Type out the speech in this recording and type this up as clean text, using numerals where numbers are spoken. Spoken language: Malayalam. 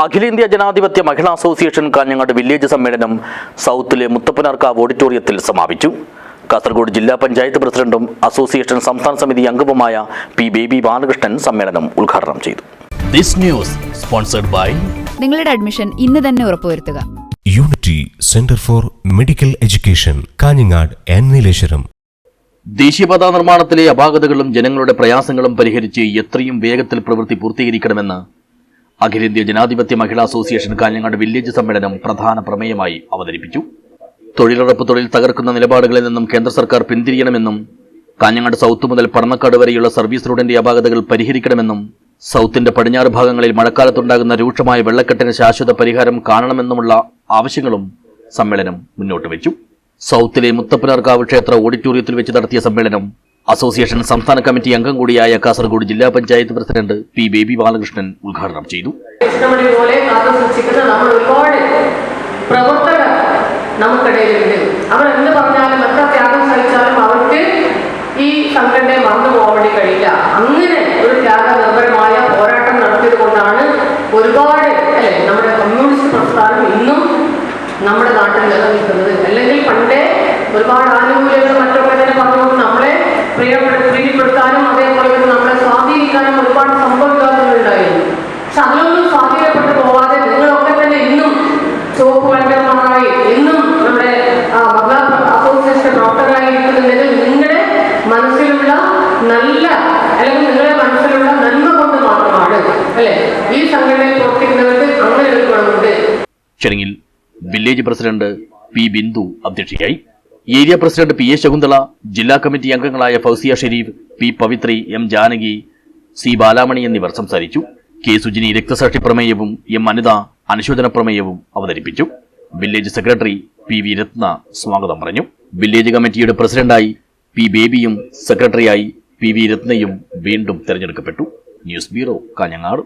അഖിലേന്ത്യാ ജനാധിപത്യ മഹിളാ അസോസിയേഷൻ കാഞ്ഞങ്ങാട് വില്ലേജ് സമ്മേളനം സൗത്തിലെ മുത്തപ്പനാർക്കാവ് ഓഡിറ്റോറിയത്തിൽ സമാപിച്ചു. കാസർഗോഡ് ജില്ലാ പഞ്ചായത്ത് പ്രസിഡന്റും അസോസിയേഷൻ സംസ്ഥാന സമിതി അംഗവുമായ പി ബേബി ബാലകൃഷ്ണൻ സമ്മേളനം ഉദ്ഘാടനം ചെയ്തു. This news sponsored by നിങ്ങളുടെ അഡ്മിഷൻ ഇന്ന് തന്നെ ഉറപ്പുവരുത്തുക. Unity centre for medical education Kanhangad and Nileshwaram. ദേശീയപാതാ നിർമ്മാണത്തിലെ അപാകതകളും ജനങ്ങളുടെ പ്രയാസങ്ങളും പരിഹരിച്ച് എത്രയും വേഗത്തിൽ പ്രവൃത്തി പൂർത്തീകരിക്കണമെന്ന് അഖിലേന്ത്യാ ജനാധിപത്യ മഹിളാ അസോസിയേഷൻ കാഞ്ഞങ്ങാട് വില്ലേജ് സമ്മേളനം പ്രധാന പ്രമേയമായി അവതരിപ്പിച്ചു. തൊഴിലുറപ്പ് തൊഴിൽ തകർക്കുന്ന നിലപാടുകളിൽ നിന്നും കേന്ദ്ര സർക്കാർ പിന്തിരിയണമെന്നും കാഞ്ഞങ്ങാട് സൗത്ത് മുതൽ പടന്നക്കാട് വരെയുള്ള സർവീസ് റോഡിന്റെ അപാകതകൾ പരിഹരിക്കണമെന്നും സൗത്തിന്റെ പടിഞ്ഞാറ് ഭാഗങ്ങളിൽ മഴക്കാലത്തുണ്ടാകുന്ന രൂക്ഷമായ വെള്ളക്കെട്ടിന് ശാശ്വത പരിഹാരം കാണണമെന്നുമുള്ള ആവശ്യങ്ങളും സമ്മേളനം മുന്നോട്ട് വെച്ചു. സൗത്തിലെ മുത്തപ്പനാർക്കാവ് ക്ഷേത്ര ഓഡിറ്റോറിയത്തിൽ വെച്ച് നടത്തിയ സമ്മേളനം അസോസിയേഷൻ സംസ്ഥാന കമ്മിറ്റി അംഗം കൂടിയായ കാസർഗോഡ് ജില്ലാ panchayat president P baby Balakrishnan ഉദ്ഘാടനം ചെയ്തു. നമുക്കിടയിലുണ്ട്. അവർ എന്ത് പറഞ്ഞാലും എത്ര ത്യാഗം സഹിച്ചാലും അവർക്ക് ഈ സംഘടനയെ മറന്നു പോകാൻ വേണ്ടി കഴിയില്ല. അങ്ങനെ ഒരു ത്യാഗ നിർഭരമായ പോരാട്ടം നടത്തിയത് കൊണ്ടാണ് ഒരുപാട് നമ്മുടെ കമ്മ്യൂണിസ്റ്റ് പ്രസ്ഥാനം ഇന്നും നമ്മുടെ നാട്ടിൽ നിലനിൽക്കുന്നത്. അല്ലെങ്കിൽ പണ്ടേ ഒരുപാട് ആനുകൂല്യങ്ങൾ മറ്റൊക്കെ തന്നെ പറഞ്ഞുകൊണ്ട് നമ്മളെ പ്രീതിപ്പെടുത്താനും അതേപോലെ നമ്മളെ സ്വാധീനിക്കാനും ഒരുപാട് സംഭവിക്കാറുണ്ടായിരുന്നു. പക്ഷെ അതിലൊന്നും സ്വാധീനപ്പെട്ടു പോവാതെ നിങ്ങളൊക്കെ തന്നെ ഇന്നും ചുവപ്പ് ഭയങ്കരമായി ഇന്നും നമ്മുടെ മഹിളാ അസോസിയേഷൻ ഡോക്ടറായി ഇരിക്കുന്നുണ്ടെങ്കിൽ നിങ്ങളുടെ മനസ്സിലുള്ള നല്ല അല്ലെങ്കിൽ നിങ്ങളുടെ മനസ്സിലുള്ള നന്മ കൊണ്ട് മാത്രമാണ് ഈ സംഘടനയിൽ പ്രവർത്തിക്കുന്നവർക്ക് അങ്ങനെ ഒരു ഗുണമുണ്ട്. ചടങ്ങിൽ വില്ലേജ് പ്രസിഡന്റ് പി ബിന്ദു അധ്യക്ഷയായി. Area president P A Shakuntala, ജില്ലാ കമ്മിറ്റി അംഗങ്ങളായ Fousiya Sherif, P Pavithri, M Janaki, C Balamani എന്നിവർ സംസാരിച്ചു. കെ സുജിനി രക്തസാക്ഷി പ്രമേയവും എം അനിത അനുശോചന പ്രമേയവും അവതരിപ്പിച്ചു. വില്ലേജ് സെക്രട്ടറി പി വി രത്ന സ്വാഗതം പറഞ്ഞു. വില്ലേജ് കമ്മിറ്റിയുടെ പ്രസിഡന്റായി പി ബേബിയും സെക്രട്ടറിയായി പി വി രത്നയും വീണ്ടും തെരഞ്ഞെടുക്കപ്പെട്ടു. News bureau Kanhangad.